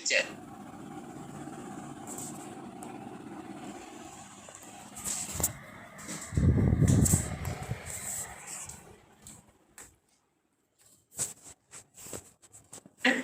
picture.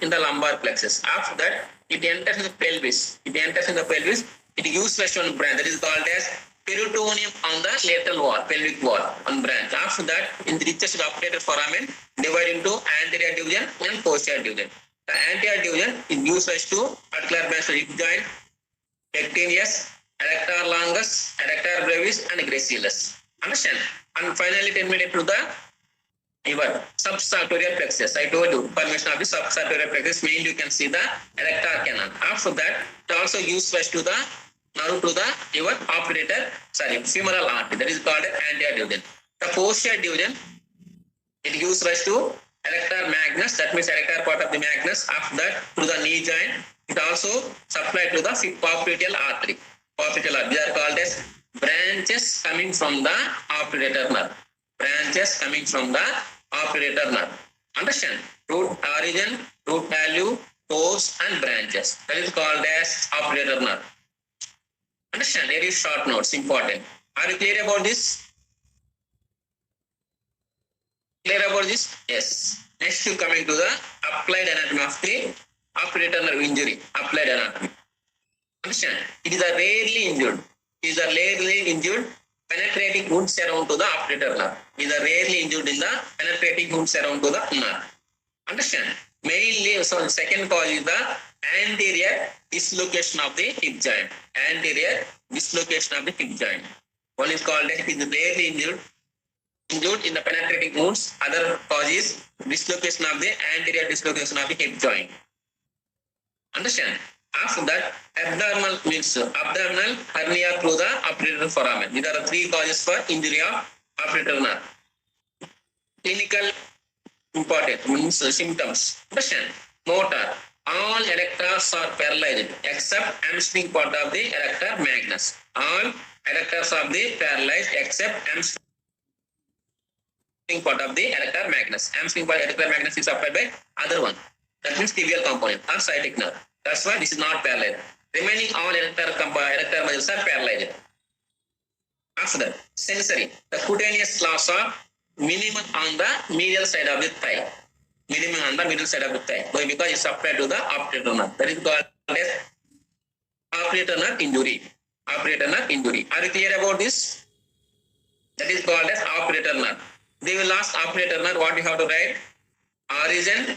In the lumbar plexus. After that, it enters in the pelvis. It enters in the pelvis. It gives rise to one branch that is called as peritoneum on the lateral wall, pelvic wall, one branch. After that, in the richest obturator foramen, divide into anterior division and posterior division. The anterior division it gives rise to particular branch of hip joint, pectineus, adductor longus, adductor brevis, and gracilis. Understand? And finally, terminate to the your subsartorial plexus. I told you formation of the subsartorial plexus. Mainly you can see the adductor canal. After that, it also gives rise to the nerve to the your femoral artery. That is called anterior division. The posterior division it gives rise to adductor magnus. That means adductor part of the magnus. After that, to the knee joint. It also supplied to the popliteal artery. Popliteal artery. They are called as branches coming from the obturator nerve. Branches coming from the obturator nerve. Understand? Root origin, root value, pores and branches. That is called as obturator nerve. Understand? Very short notes, important. Are you clear about this? Clear about this? Yes. Next you coming to the applied anatomy of the obturator nerve injury. Applied anatomy. Understand? It is a rarely injured. It is a rarely injured penetrating wounds around to the obturator nerve. It is a rarely injured in the penetrating wounds around to the nerve. Understand? Mainly, so the second cause is the anterior dislocation of the hip joint. Anterior dislocation of the hip joint. One is called as it is rarely injured in the penetrating wounds. Other cause is dislocation of the anterior dislocation of the hip joint. Understand? After that, abdominal means abdominal hernia through the obturator foramen. These are the three causes for injury of obturator nerve. Clinical important means symptoms. Understand? Motor. All adductors are paralyzed except hamstring part of the adductor magnus. All adductors are paralyzed except hamstring part of the adductor magnus. Hamstring part adductor magnus is supplied by other one. That means tibial component or sciatic nerve. That's why this is not paralyzed. Remaining all adductor muscles are paralyzed. After that, sensory. The cutaneous loss of minimum on the medial side of the thigh. Minimum on the middle side of the thigh. Why? Because it's supplied to the obturator nerve. That is called as obturator nerve injury. Obturator nerve injury. Are you clear about this? That is called as obturator nerve. They will ask obturator nerve what you have to write. Origin,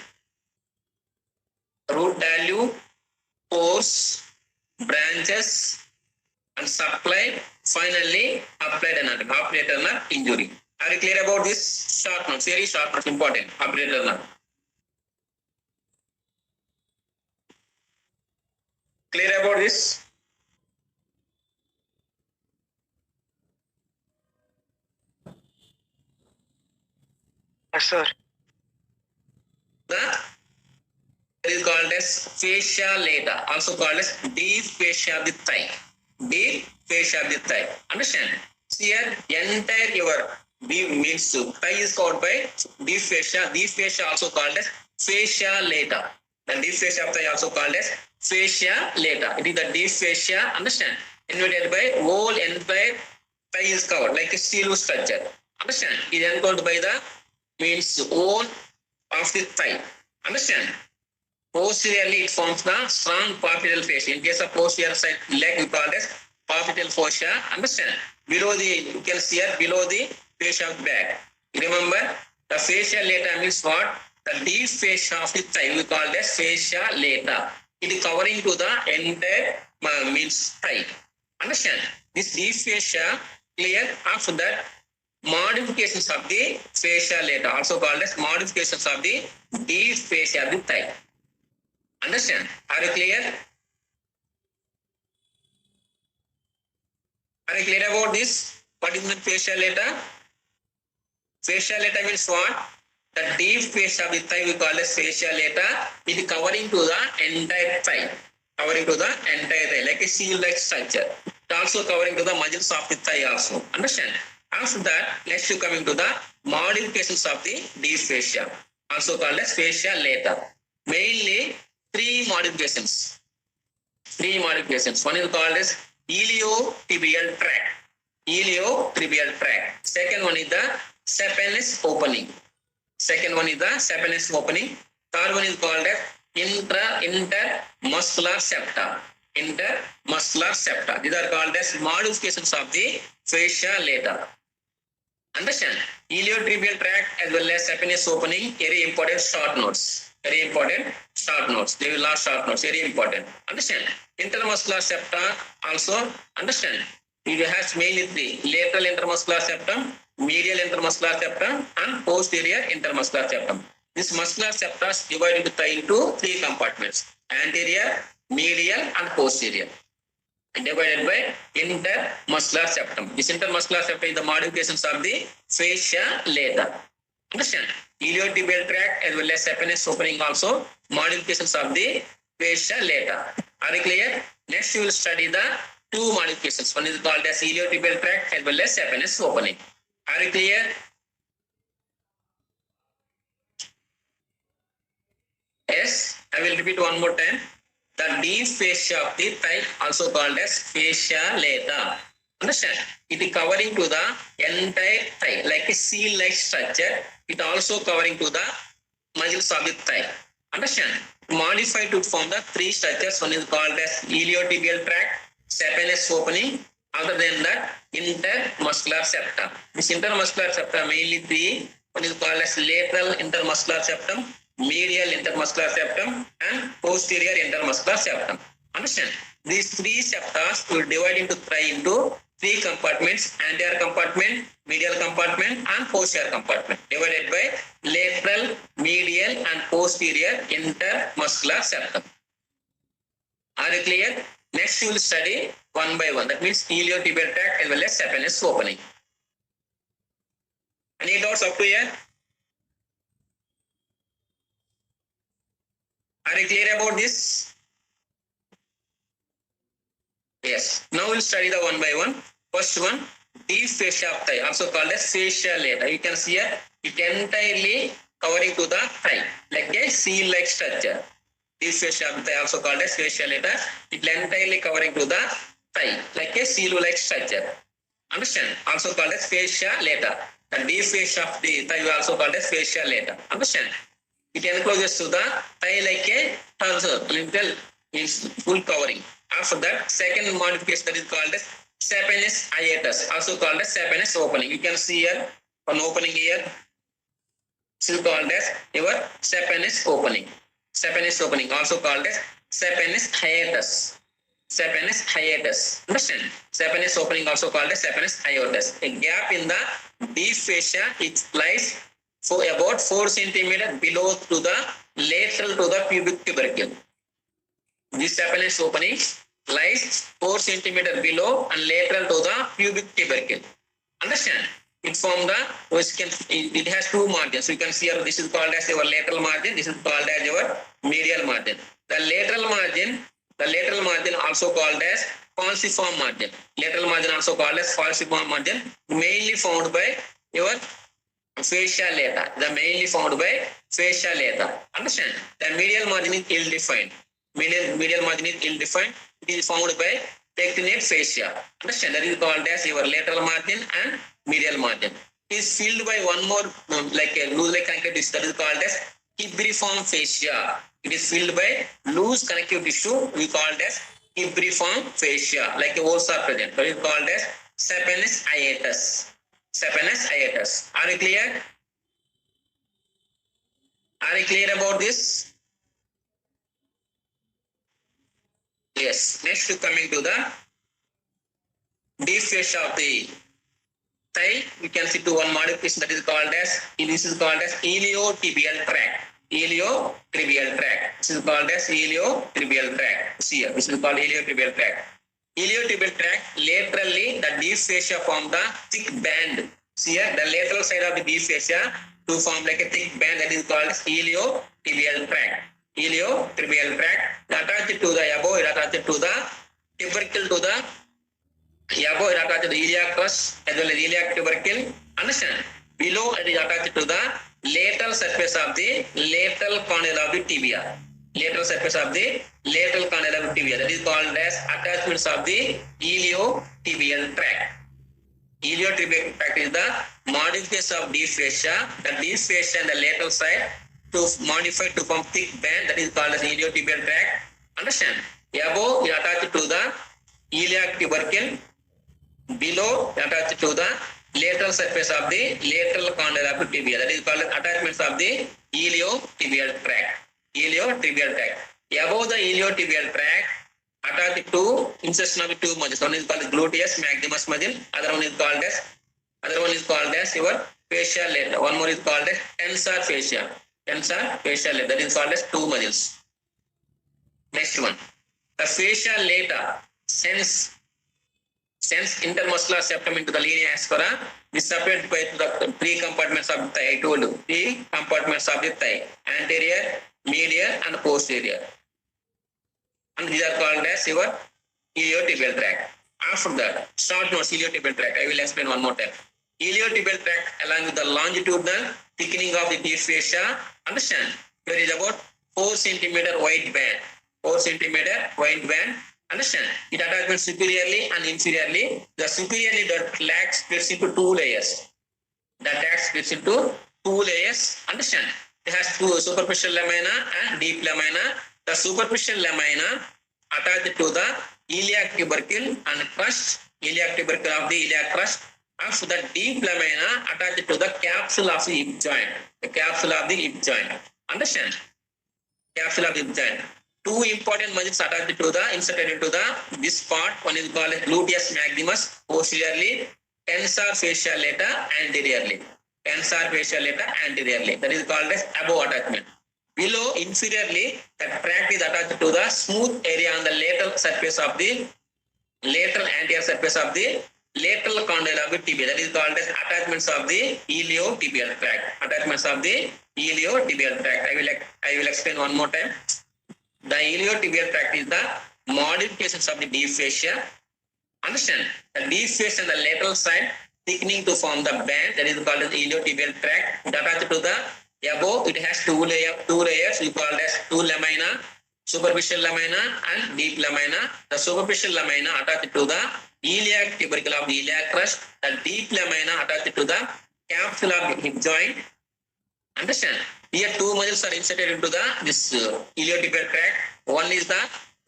root value, pores, branches, and supply. Finally, applied anatomy. Obturator nerve injury. Are you clear about this? Short notes, very short notes, important. Obturator nerve. Clear about this? Yes, sir. It is called as fascia lata, also called as deep fascia of the thigh. Deep fascia of the thigh. Understand? Here, entire your deep means thigh is covered by deep fascia. Deep fascia also called as fascia lata. The deep fascia of thigh also called as fascia lata. It is the deep fascia. Understand? Invaded by whole entire thigh is covered like a steel structure. Understand? It is enclosed by the means whole of the thigh. Understand? Posteriorly, it forms the strong popliteal fascia. In case of posterior side leg, we call it as popliteal fascia. Understand? Below the, you can see here below the fascia of the back. Remember, the fascia lata means what? The deep fascia of the thigh, we call it as fascia lata. It is covering to the entire means thigh. Understand? This deep fascia clear. After that, modifications of the fascia lata, also called as modifications of the deep fascia of the thigh. Understand? Are you clear? Are you clear about this? What is the fascia lata? Fascia lata means what? The deep fascia of the thigh we call as fascia lata. It is covering to the entire thigh. Covering to the entire thigh, like a seal-like structure. It also covering to the muscles of the thigh also. Understand? After that, next you coming to the modifications of the deep fascia, also called as fascia lata. Mainly three modifications. three modifications. One is called as iliotibial tract. Iliotibial tract. Second one is the saphenous opening. Second one is the saphenous opening. Third one is called as intermuscular septa. Intermuscular septa. These are called as modifications of the fascia lata. Understand? Iliotibial tract as well as saphenous opening, very important short notes. Very important short notes. They will last short notes. Very important. Understand? Intermuscular septa also understand. It has mainly three: lateral intermuscular septum, medial intermuscular septum, and posterior intermuscular septum. This muscular septa is divided into three compartments: anterior, medial, and posterior. Divided by intermuscular septum. This intermuscular septum is the modifications of the fascia lata. Understand? Iliotibial tract as well as saphenous opening also modifications of the fascia lata. Are you clear? Next you will study the two modifications. One is called as iliotibial tract as well as saphenous opening. Are you clear? Yes, I will repeat one more time. The deep fascia of the thigh also called as fascia lata. Understand? It is covering to the entire thigh like a seal-like structure. It also covering to the muscles of the thigh. Understand? Modified to form the three structures. One is called as iliotibial tract, saphenous opening. Other than that, intermuscular septa. This intermuscular septa mainly three. One is called as lateral intermuscular septum, medial intermuscular septum, and posterior intermuscular septum. Understand? These three septas will divide into three compartments: anterior compartment, medial compartment, and posterior compartment, divided by lateral, medial, and posterior intermuscular septum. Are you clear? Next you will study one by one. That means iliotibial tract as well as saphenous opening. Any doubts up to here? Are you clear about this? Yes. Now we'll study the one by one. First one, deep fascia of thigh, also called as fascia lata. You can see here, it entirely covering to the thigh, like a seal-like structure. Deep fascia of thigh, also called as fascia lata. It entirely covering to the thigh, like a seal-like structure. Understand? Also called as fascia lata. The deep fascia of the thigh also called as fascia lata. Understand? It encloses to the thigh like a torso, little is full covering. After that, second modification that is called as saphenous hiatus, also called as saphenous opening. You can see here one opening here. This is called as your saphenous opening. Saphenous opening, also called as saphenous hiatus. Saphenous hiatus. Understand? Saphenous opening, also called as saphenous hiatus. A gap in the deep fascia, it lies for about 4 centimeters below to the lateral to the pubic tubercle. This saphenous opening lies 4 centimeters below and lateral to the pubic tubercle. Understand? It forms it has two margins. You can see here, this is called as your lateral margin. This is called as your medial margin. The lateral margin also called as falciform margin. Lateral margin also called as falciform margin, mainly found by your fascia lata. The mainly found by fascia lata. Understand? The medial margin is ill-defined. Medial margin is ill-defined. It is found by pectinate fascia. Understand? That is called as your lateral margin and medial margin. It is filled by one more like a loose-like connective tissue that is called as cibriform fascia. It is filled by loose connective tissue we called as cibriform fascia, like a holes are present. That is called as saphenous hiatus. Saphenous hiatus. Are you clear? Are you clear about this? Yes. Next, coming to the deep fascia of the thigh, we can see to one modification that is called as iliotibial tract. Iliotibial tract. This is called as iliotibial tract. See here, this is called iliotibial tract. Iliotibial tract, laterally the deep fascia form the thick band. See here, the lateral side of the deep fascia to form like a thick band that is called as iliotibial tract. Iliotibial tract attached to the above, attached to the tubercle to the above, attached to the iliac crust as well as iliac tubercle. Understand? Below it is attached to the lateral surface of the lateral condyle of the tibia. lateral surface of the lateral condyle of tibia. That is called as attachments of the iliotibial tract. Iliotibial tract is the modification of deep fascia. The deep fascia and the lateral side to modify to form thick band, that is called as iliotibial tract. Understand? Above is attached to the iliac tubercle. Below attached to the lateral surface of the lateral condyle of tibia. That is called attachments of the iliotibial tract. Iliotibial tract. Above the iliotibial tract, attached to insertion of two muscles. One is called gluteus maximus muscle. Other one is called as your fascia lata. One more is called as tensor fascia. Tensor fascia lata. That is called as two muscles. Next one, the fascia lata sends intermuscular septum into the linea aspera. This separated by the three compartments of the thigh. I told you, three compartments of the thigh: anterior, medial, and posterior. And these are called as your iliotibial tract. After that, short notes iliotibial tract. I will explain one more time. Iliotibial tract, along with the longitudinal thickening of the deep fascia. Understand? There is about 4 centimeter wide band. 4 centimeter wide band. Understand? It attaches superiorly and inferiorly. The superiorly the tract splits into 2 layers. The tract splits into 2 layers. Understand? It has 2 superficial lamina and deep lamina. The superficial lamina attached to the iliac tubercle and crust, iliac tubercle of the iliac crust. Of the deep lamina attached to the capsule of the hip joint. The capsule of the hip joint. Understand? Capsule of the hip joint. 2 important muscles attached to the inserted into the this part. One is called gluteus maximus posteriorly, tensor fascia lata anteriorly. Tensor fascia lata anteriorly. That is called as above attachment. Below inferiorly, the tract is attached to the smooth area on the lateral surface of the lateral anterior surface of the lateral condyle of the tibia. That is called as attachments of the iliotibial tract. Attachments of the iliotibial tract. I will explain one more time. The iliotibial tract is the modifications of the deep fascia. Understand? The deep fascia and the lateral side thickening to form the band, that is called as iliotibial tract. Attached to the above, it has two layers. We call as 2 lamina, superficial lamina and deep lamina. The superficial lamina attached to the iliac tubercle of the iliac crust. The deep lamina attached to the capsule of the hip joint. Understand? Here 2 muscles are inserted into the this iliotibial tract. One is the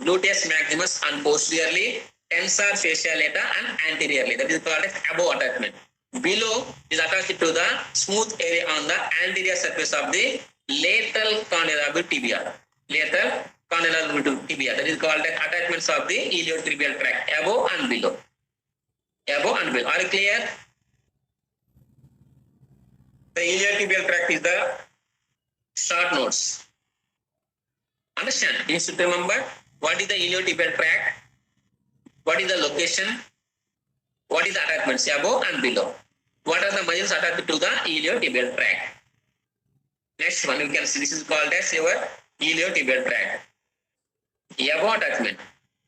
gluteus maximus and posteriorly, tensor fascia lata and anteriorly. That is called as above attachment. Below is attached to the smooth area on the anterior surface of the lateral condyle of the tibia. Lateral condyle of the tibia. That is called as attachments of the iliotibial tract. Above and below. Above and below. Are you clear? The iliotibial tract is the short notes. Understand? You should remember what is the iliotibial tract, what is the location, what is the attachments above and below. What are the muscles attached to the iliotibial tract? Next one, you can see this is called as your iliotibial tract. Above attachment,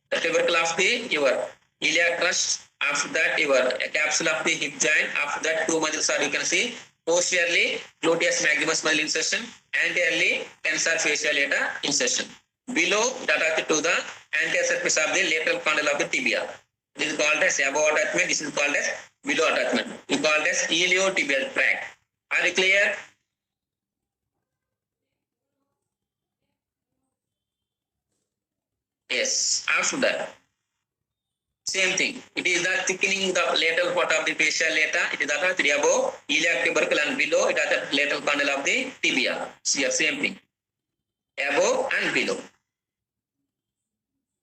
the tubercle of the your iliac crust. After that, your capsule of the hip joint. After that, 2 muscles are, you can see, posteriorly gluteus maximus muscle insertion, anteriorly tensor fascia lata insertion. Below, attached to the anterior surface of the lateral condyle of the tibia. This is called as above attachment. This is called as below attachment. It is called as iliotibial tract. Are you clear? Yes. After that, same thing. It is the thickening the lateral part of the fascia lata. It is attached above iliac tubercle and below it attached lateral condyle of the tibia. See, same thing. Above and below.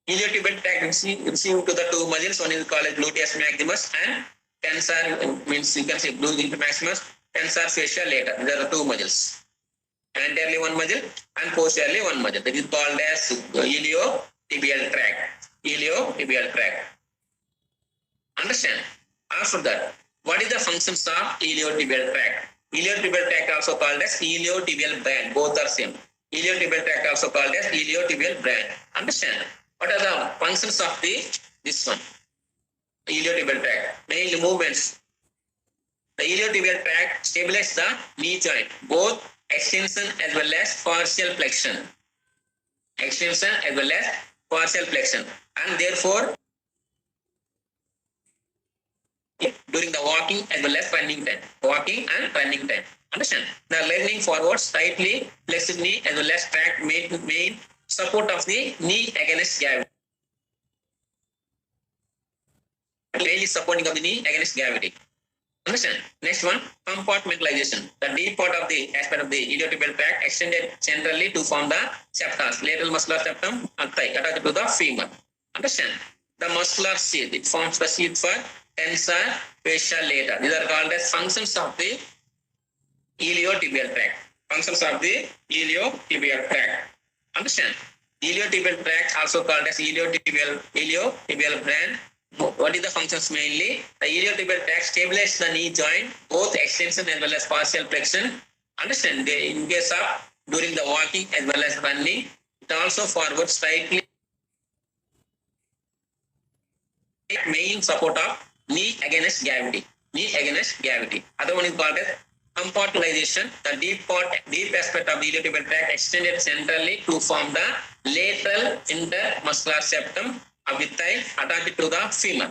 Iliotibial tract received to the 2 muscles. One is called as gluteus maximus and tensor, means you can say gluteus maximus, tensor fascia lata. These are the 2 muscles. Anteriorly 1 muscle and posteriorly 1 muscle. That is called as iliotibial tract. Iliotibial tract. Understand? After that, what is the functions of iliotibial tract? Iliotibial tract also called as iliotibial band. Both are same. Iliotibial tract also called as iliotibial band. Understand? What are the functions of this one? Iliotibial tract. Mainly movements. The iliotibial tract stabilizes the knee joint, both extension as well as partial flexion. extension as well as partial flexion, and therefore during the walking as well as running time. Walking and running time. Understand? The leaning forward slightly flexed knee as well as track main support of the knee against gravity. Mainly supporting of the knee against gravity. Understand? Next one, compartmentalization. The deep part of the aspect of the iliotibial tract extended centrally to form the septas, lateral muscular septum and thigh attached to the femur. Understand? The muscular sheath, it forms the sheath for tensor fascia lata. These are called as functions of the iliotibial tract. Functions of the iliotibial tract. Understand? Iliotibial tract also called as iliotibial brand. What is the functions mainly? The iliotibial tract stabilizes the knee joint, both extension as well as partial flexion. Understand? In case of during the walking as well as running, it also forward slightly main support of knee against gravity. Knee against gravity. Other one is called as compartmentalization. The deep aspect of the iliotibial tract extended centrally to form the lateral intermuscular septum of the thigh attached to the femur.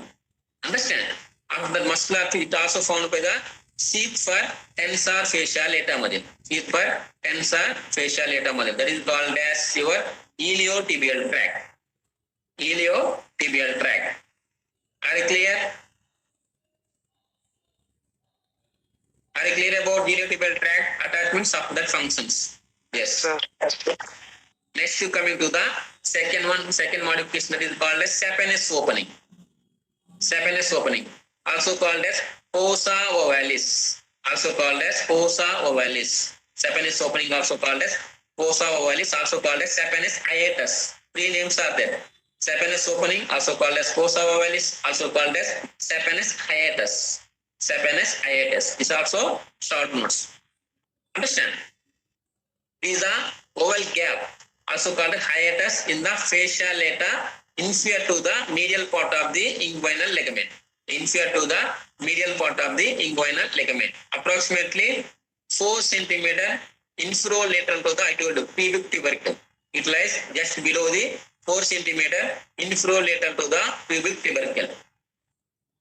Understand? After the muscular it also found by the sheath for tensor fascia lata muscle. Sheath for tensor fascia lata muscle. That is called as your iliotibial tract. Iliotibial tract. Are you clear? Are you clear about iliotibial tract attachments of that functions? Yes. Sir. Next you coming to the second modification that is called as saphenous opening. Saphenous opening. Also called as fossa ovalis. Also called as fossa ovalis. Saphenous opening also called as fossa ovalis. Also called as saphenous hiatus. Three names are there. Saphenous opening also called as fossa ovalis. Also called as saphenous hiatus. Saphenous hiatus is also short notes. Understand? These are oval gap, also called hiatus in the fascia lata inferior to the medial part of the inguinal ligament. Inferior to the medial part of the inguinal ligament. Approximately 4 cm infrolateral to the, I told you, pubic tubercle. It lies just below the 4 cm infrolateral to the pubic tubercle.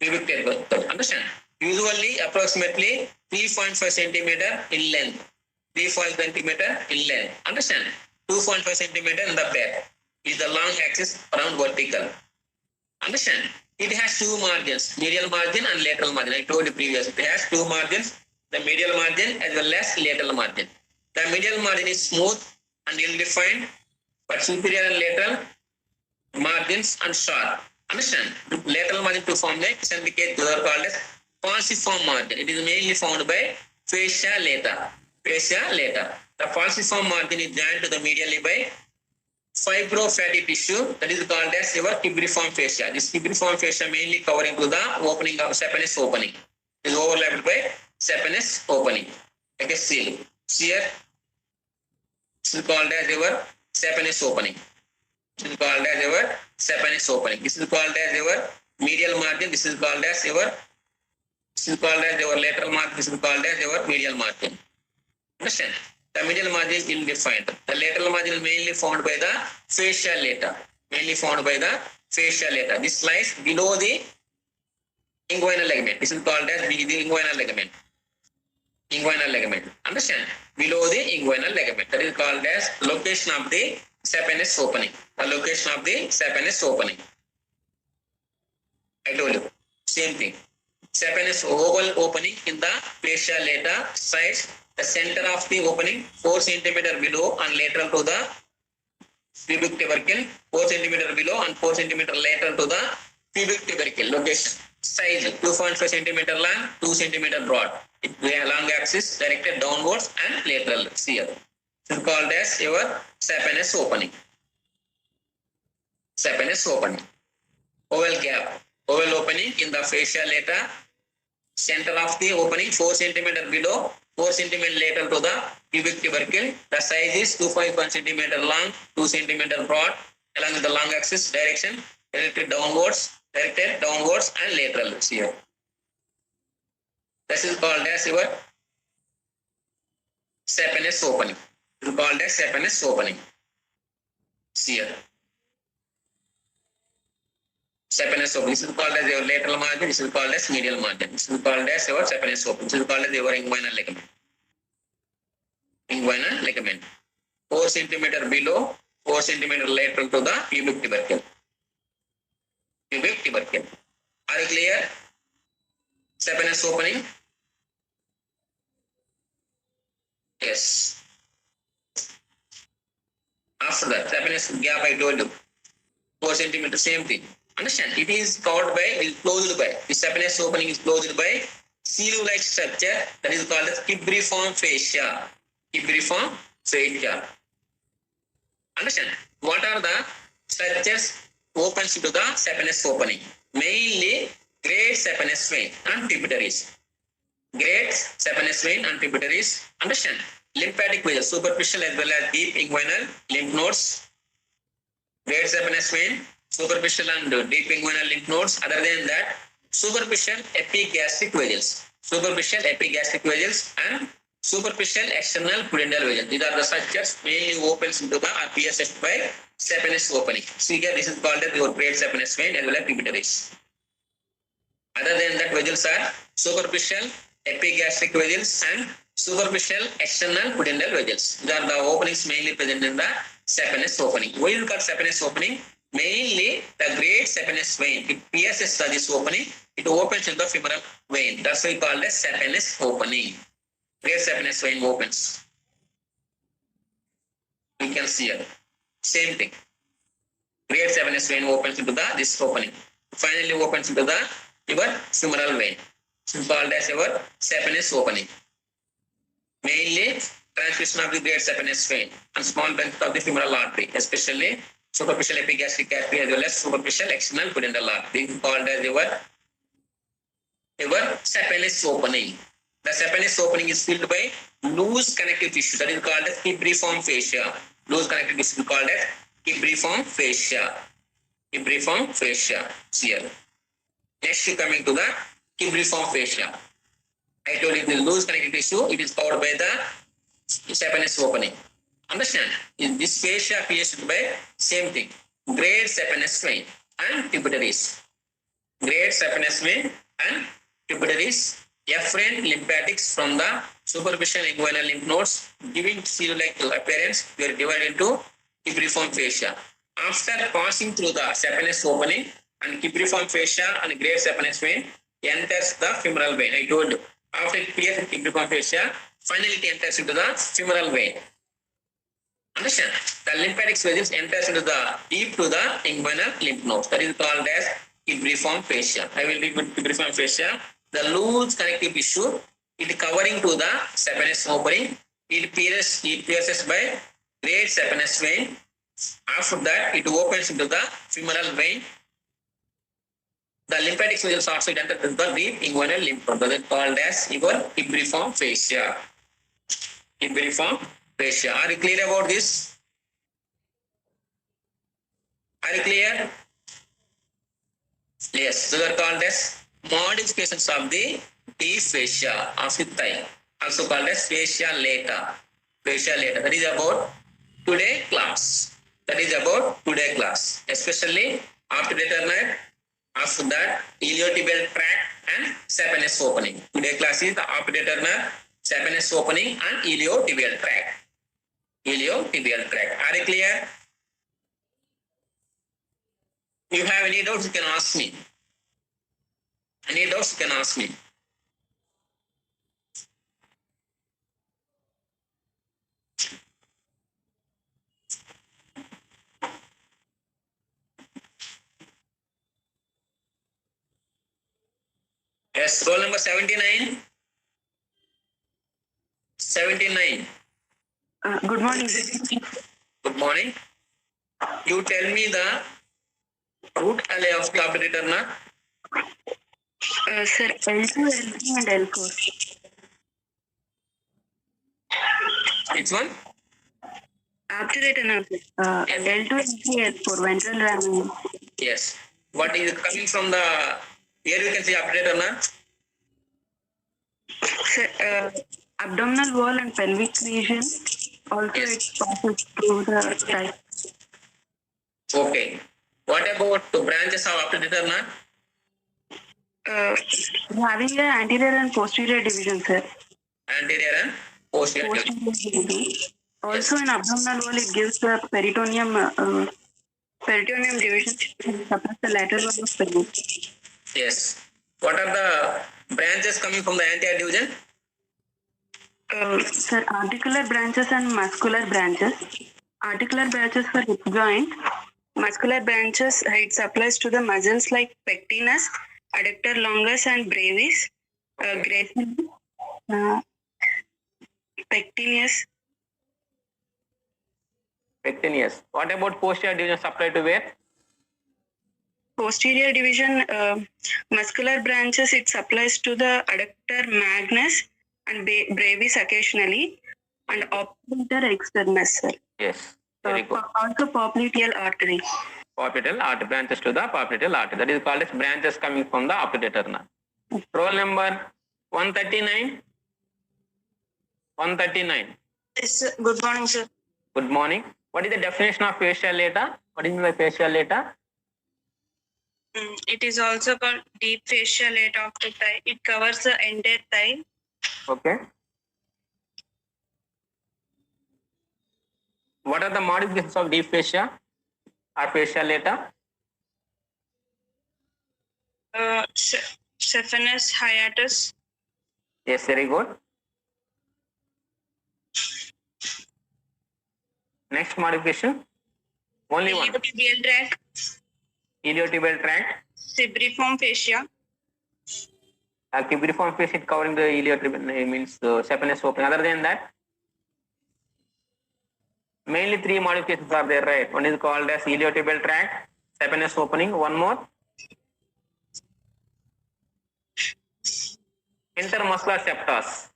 Pubic tubercle. Understand? Usually approximately 3.5 cm in length. 3.5 cm in length. Understand? 2.5 cm in the back is the long axis around vertical. Understand? It has two margins, medial margin and lateral margin. I told you previously. It has two margins, the medial margin as well as lateral margin. The medial margin is smooth and ill-defined, but superior and lateral margins are sharp. Understand? Lateral margin to form the syndicate are called as falciform margin. It is mainly found by fascia lata. Fascia lata. The falciform margin is joined to the medially by fibrofatty tissue that is called as your tubriform fascia. This tubriform fascia mainly covering to the opening of saphenous opening. It is overlapped by saphenous opening. Like a seal. Here, this is called as your saphenous opening. This is called as your saphenous opening. This is called as your medial margin. This is called as your lateral margin. This is called as your medial margin. Understand? The medial margin is ill-defined. The lateral margin is mainly formed by the fascia lata. Mainly formed by the fascia lata. This lies below the inguinal ligament. This is called as the inguinal ligament. Inguinal ligament. Understand? Below the inguinal ligament. That is called as location of the saphenous opening. The location of the saphenous opening. I told you. Same thing. Saphenous oval opening in the fascia lata sides. The center of the opening 4 cm below and lateral to the pubic tubercle. 4 cm below and 4 cm lateral to the pubic tubercle. Location. Size 2.5 cm long, 2 cm broad. Long axis directed downwards and lateral. Here. This is called as your saphenous opening. Saphenous opening. Oval gap. Oval opening in the fascia lata. Center of the opening 4 cm below, 4 cm lateral to the pubic tubercle. The size is 2.1 cm long, 2 cm broad along with the long axis direction directed downwards and lateral. Here. This is called as your saphenous opening. It is called as saphenous opening. Here. Saphenous opening. This is called as your lateral margin. This is called as medial margin. This is called as your saphenous opening. This is called as your inguinal ligament. Inguinal ligament. 4 centimeter below, 4 centimeter lateral to the pubic tubercle. Pubic tubercle. Are you clear? Saphenous opening. Yes. After that, saphenous gap I told you. 4 centimeter, same thing. Understand? It is covered by, it is closed by. The saphenous opening is closed by sieve-like structure that is called as cibriform fascia. Cibriform fascia. Understand? What are the structures opens to the saphenous opening? Mainly great saphenous vein and tributaries. Great saphenous vein and tributaries. Understand? Lymphatic vessels, superficial as well as deep inguinal lymph nodes. Great saphenous vein, superficial and deep inguinal lymph nodes. Other than that, superficial epigastric vessels. Superficial epigastric vessels and superficial external pudendal vessels. These are the structures mainly opens into the or pierced by saphenous opening. See here, this is called as your great saphenous vein as well as tributaries. Other than that, vessels are superficial epigastric vessels and superficial external pudendal vessels. These are the openings mainly present in the saphenous opening. Why is it called saphenous opening? Mainly the great saphenous vein. It pierces this opening. It opens in the femoral vein. That's why called as saphenous opening. Great saphenous vein opens. You can see here. Same thing. Great saphenous vein opens into this opening. Finally opens into your femoral vein. It's called as your saphenous opening. Mainly transmission of the great saphenous vein and small branches of the femoral artery, especially superficial epigastric artery as well as superficial external pudendal artery. This is called as your saphenous opening. The saphenous opening is filled by loose connective tissue that is called as cibriform fascia. Loose connective tissue is called as cibriform fascia. Cibriform fascia. Here. Next, coming to the cibriform fascia. I told you the loose connective tissue, it is covered by the saphenous opening. Understand? In this fascia pierced by same thing. Great saphenous vein and tributaries. Great saphenous vein and tributaries. Efferent lymphatics from the superficial inguinal lymph nodes giving sieve-like appearance were divided into cibriform fascia. After passing through the saphenous opening and cibriform fascia and great saphenous vein enters the femoral vein. I told you. After it pierces cibriform fascia, finally it enters into the femoral vein. Understand? The lymphatic vessels enters into the deep to the inguinal lymph nodes. That is called as cibriform fascia. I will repeat cibriform fascia. The loose connective tissue, it covering to the saphenous opening. It pierces by great saphenous vein. After that, it opens into the femoral vein. The lymphatic vessels also enter into the deep inguinal lymph node. That is called as your cibriform fascia. Cibriform fascia. Are you clear about this? Are you clear? Yes. These are called as modifications of the deep fascia of the thigh. Also called as fascia lata. Fascia lata. That is about today class. That is about today class. Especially after determinate. After that, iliotibial tract and saphenous opening. Today class is the operator nerve, saphenous opening and iliotibial tract. Iliotibial tract. Are you clear? If you have any doubts, you can ask me. Any doubts, you can ask me. Yes, roll number 79. 79. Good morning. Good morning. You tell me the root alley of the operator nerve. Sir, L2, L3 and L4. Which one? Obturator nerve. L2, L3, L4. Ventral ramen. Yes. What is coming from the, here you can see operator nerve. Sir, abdominal wall and pelvic region. Also, Yes. it passes through the thigh. Okay. What about the branches of apturator nerve? Having the anterior and posterior division, sir. Anterior and posterior. Posterior division. Also in abdominal wall, it gives the peritoneum division and suppress the lateral wall of pelvis. Yes. What are the branches coming from the anterior division? Sir, articular branches and muscular branches. Articular branches for hip joint. Muscular branches, it supplies to the muscles like pectinus, adductor longus, and brevis. Gracilis, pectineus. Pectineus. What about posterior division supply to where? Posterior division, muscular branches, it supplies to the adductor magnus and brevis occasionally, and obturator externus, sir. Yes. Very good. Also popliteal artery. Popliteal artery, branches to the popliteal artery. That is called as branches coming from the obturator nerve. Roll number 139. 139. Yes, sir. Good morning, sir. Good morning. What is the definition of fascial lata? What is the fascial lata? It is also called deep fascial lata of the thigh. It covers the entire thigh. Okay. What are the modifications of deep fascia or fascial lata? Saphenous hiatus. Yes, very good. Next modification. Only one. Iliotibial tract. Iliotibial tract. Cibriform fascia. Cibriform fascia covering the iliotibial means saphenous opening. Other than that, mainly three modifications are there, right? One is called as iliotibial tract, saphenous opening. One more. Intermuscular septas.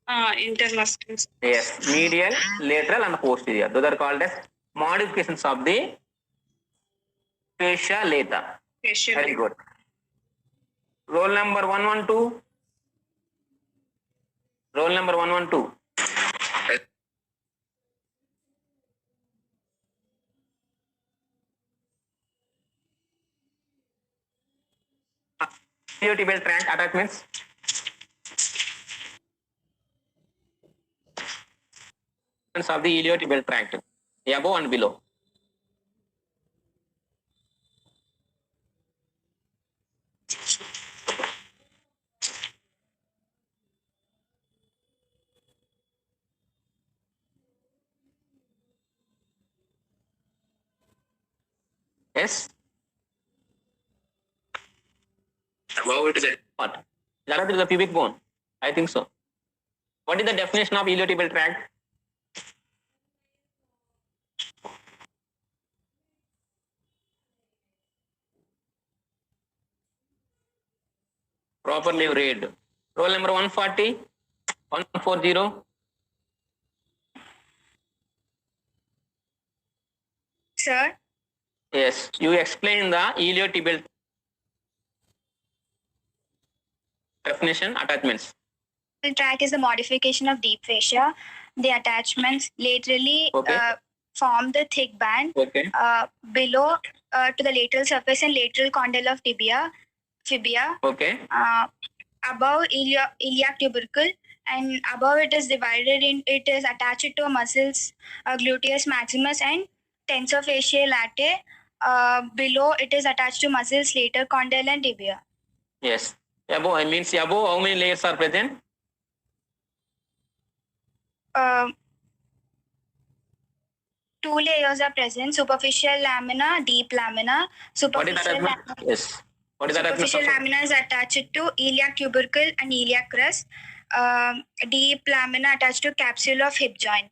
Intermuscular. Yes, medial, lateral, and posterior. Those are called as modifications of the fascia lata. Fascia. Very good. Roll number 112. Roll number 112. Iliotibial tract attachments. Of the iliotibial tract, above and below. Yes. Above it is what? That is the pubic bone. I think so. What is the definition of iliotibial tract? Properly read. Roll number 140, 140. Sir, Yes, you explain the iliotibial definition attachments. The tract is the modification of deep fascia. The attachments laterally form the thick band Okay. below to the lateral surface and lateral condyle of fibia. Okay. Above iliac tubercle, and above it is divided in. It is attached to muscles gluteus maximus and tensor fasciae latae. Below it is attached to muscles lateral condyle and tibia. Yes. Above, I means above how many layers are present? Two layers are present: superficial lamina, deep lamina. What is that Superficial attachment? Yes. What is that Superficial attachment? lamina is attached to iliac tubercle and iliac crest. Deep lamina attached to capsule of hip joint.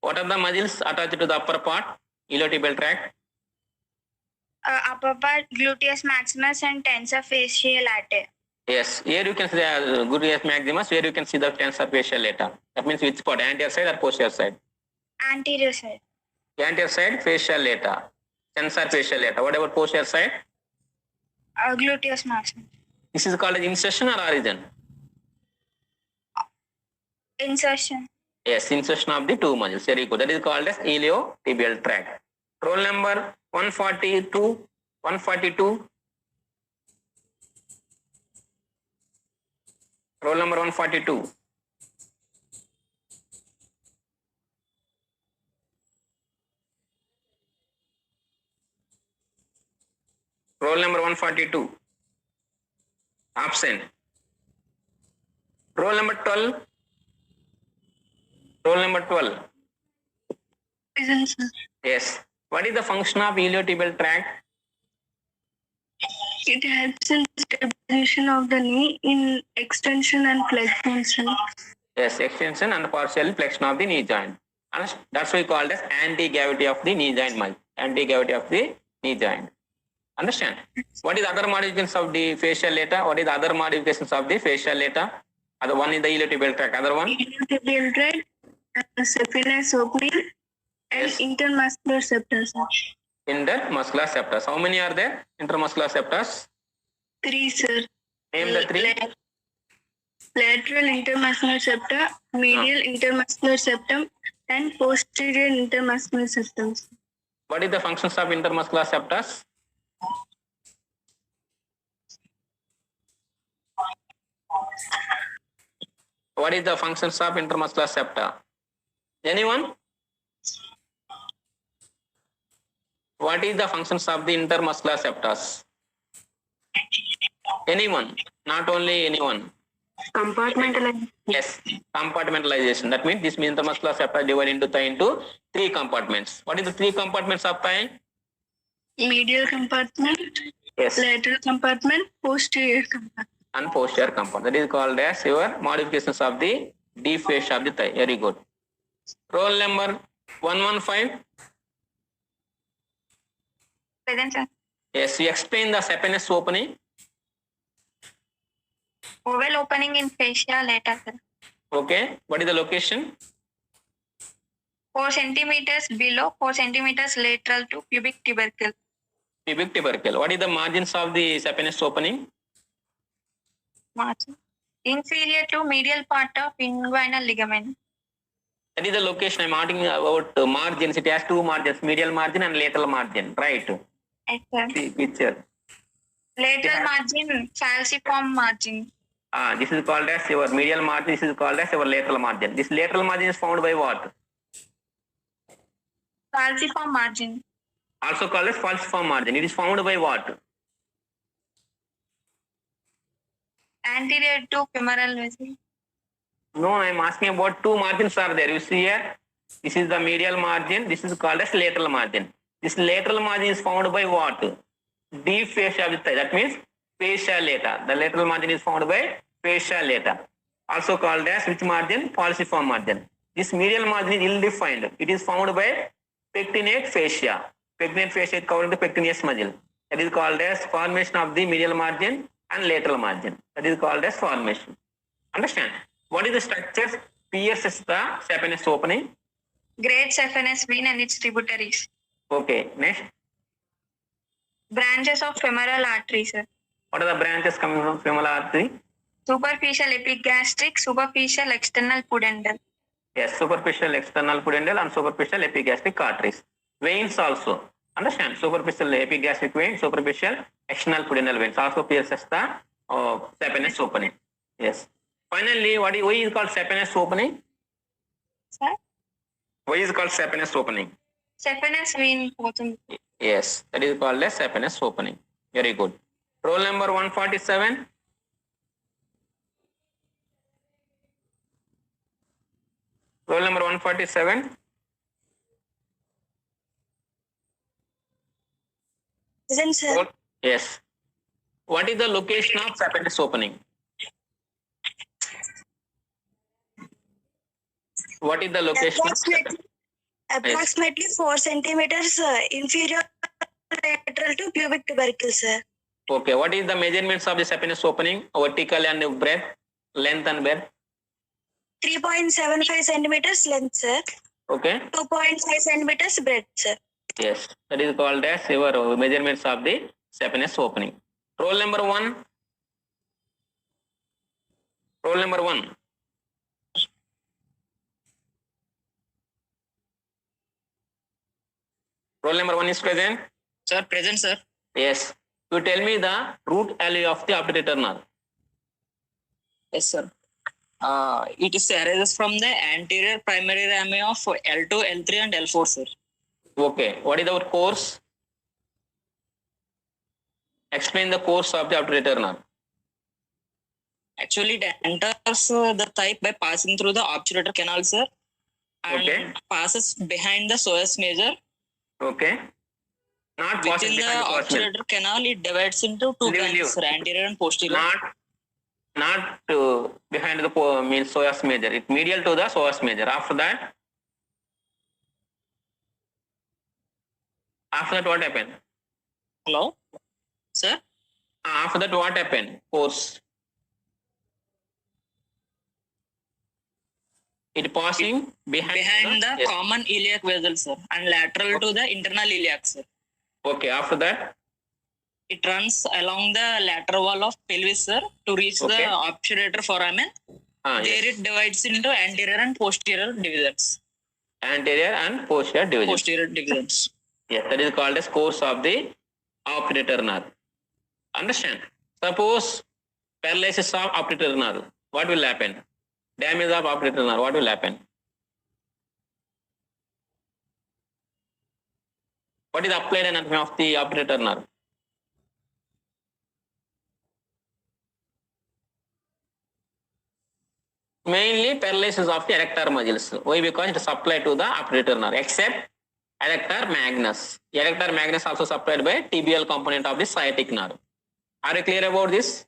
What are the muscles attached to the upper part? Iliotibial tract. Upper part gluteus maximus and tensor fasciae latae. Yes. Here you can see the gluteus maximus. Here you can see the tensor fasciae lata. That means which part? Anterior side or posterior side? Anterior side. Anterior side fascial lata. Tensor fascial lata. What about posterior side? Gluteus maximus. This is called as insertion or origin? Insertion. Yes, insertion of the two muscles. Very good. That is called as iliotibial tract. Roll number 142. 142. Roll number 142. Roll number 142. Absent. Roll number 12. Roll number 12. Present, sir. Yes. What is the function of iliotibial tract? It helps in stabilization of the knee in extension and flexion, sir. Yes, extension and partial flexion of the knee joint. And that's why we call it as anti-gravity of the knee joint muscle. Anti-gravity of the knee joint. Understand? What is other modifications of the fascial lata? What is the other modifications of the fascial lata? Other one is the iliotibial tract. Other one? Iliotibial tract, saphenous opening, and Yes. intermuscular septum, sir. Intermuscular septus. How many are there? Intermuscular septus. 3, sir. Name the 3. Lateral intermuscular septa, medial intermuscular septum, and posterior intermuscular septum. What is the functions of intermuscular septus? What is the functions of intermuscular septa? Anyone? What is the functions of the intermuscular septus? Anyone? Not only anyone. Compartmentalization. Yes, compartmentalization. That means this intermuscular septa divided into 3 compartments. What is the 3 compartments of thigh? Medial compartment, Yes, lateral compartment, posterior compartment. and posterior compartment. That is called as your modifications of the deep fascia of the thigh. Very good. Roll number 115. Present, sir. Yes, you explain the saphenous opening. Oval opening in fascia lata, sir. Okay. What is the location? 4 centimeters below, 4 centimeters lateral to pubic tubercle. Pubic tubercle. What is the margins of the saphenous opening? Margin. Inferior to medial part of inguinal ligament. That is the location. I'm asking about margins. It has 2 margins, medial margin and lateral margin. Right. Yes, sir. See picture. Lateral margin, falciform margin. This is called as your medial margin. This is called as your lateral margin. This lateral margin is found by what? Falciform margin. Also called as falciform margin. It is found by what? Anterior to femoral vessel. No, I am asking about 2 margins are there. You see here, this is the medial margin. This is called as lateral margin. This lateral margin is found by what? Deep fascia of the thigh. That means fascia lata. The lateral margin is found by fascia lata. Also called as which margin? Falciform margin. This medial margin is ill-defined. It is found by pectinate fascia. Pectinate fascia is covering the pectineus muscle. That is called as formation of the medial margin and lateral margin. That is called as formation. Understand? What is the structure? Pierces the saphenous opening. Great saphenous vein and its tributaries. Okay. Next. Branches of femoral artery, sir. What are the branches coming from femoral artery? Superficial epigastric, superficial external pudendal. Yes, superficial external pudendal and superficial epigastric arteries. Veins also. Understand? Superficial epigastric vein, superficial external pudendal veins also pierces the saphenous opening. Yes. Finally, why is it called saphenous opening? Sir? Why is it called saphenous opening? Saphenous vein పోతుంది. Yes, that is called as saphenous opening. Very good. Roll number 147. Roll number 147. Present, sir. Yes. What is the location of saphenous opening? What is the location? Approximately 4 centimeters inferior lateral to pubic tubercle, sir. Okay. What is the measurements of the saphenous opening? Vertical and breadth, length and breadth. 3.75 centimeters length, sir. Okay. 2.5 centimeters breadth, sir. Yes. That is called as your measurements of the saphenous opening. Roll number 1. Roll number 1. Roll number 1 is present. Sir, present, sir. Yes. You tell me the root alley of the operator nerve. Yes, sir. It is arises from the anterior primary rami of L2, L3, and L4, sir. Okay. What is our course? Explain the course of the operator nerve. Actually, it enters the thigh by passing through the obturator canal, sir, and Okay. passes behind the psoas major. Okay. Not Within passing the behind the psoas major. obturator canal, it divides into two Leave. branches, sir, anterior and posterior. Not behind the means psoas major. It's medial to the psoas major. After that what happened? Hello, sir. After that what happened? Course. It passing Behind the yes. common iliac vessel, sir, and lateral to the internal iliac, sir. Okay. After that. It runs along the lateral wall of pelvis, sir, to reach Okay. the obturator foramen. There Yes. it divides into anterior and posterior divisions. Anterior and posterior division. Posterior divisions. Yes, that is called as course of the operator nerve. Understand? Suppose paralysis of operator nerve, what will happen? Damage of operator nerve, what will happen? What is the applied anatomy of the operator nerve? Mainly paralysis of the erector muscles. Why? Because it is supplied to the operator nerve, except erector magnus. Erector magnus also supplied by tibial component of the sciatic nerve. Are you clear about this?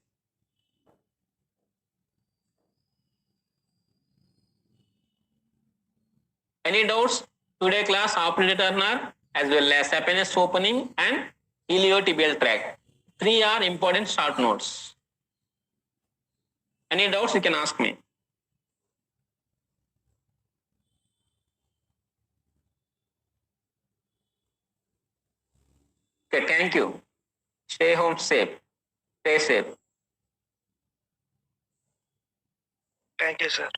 Any doubts? Today class operator nerve as well as saphenous opening and iliotibial tract. 3 are important short notes. Any doubts you can ask me. Okay, thank you. Stay home safe. Stay safe. Thank you, sir.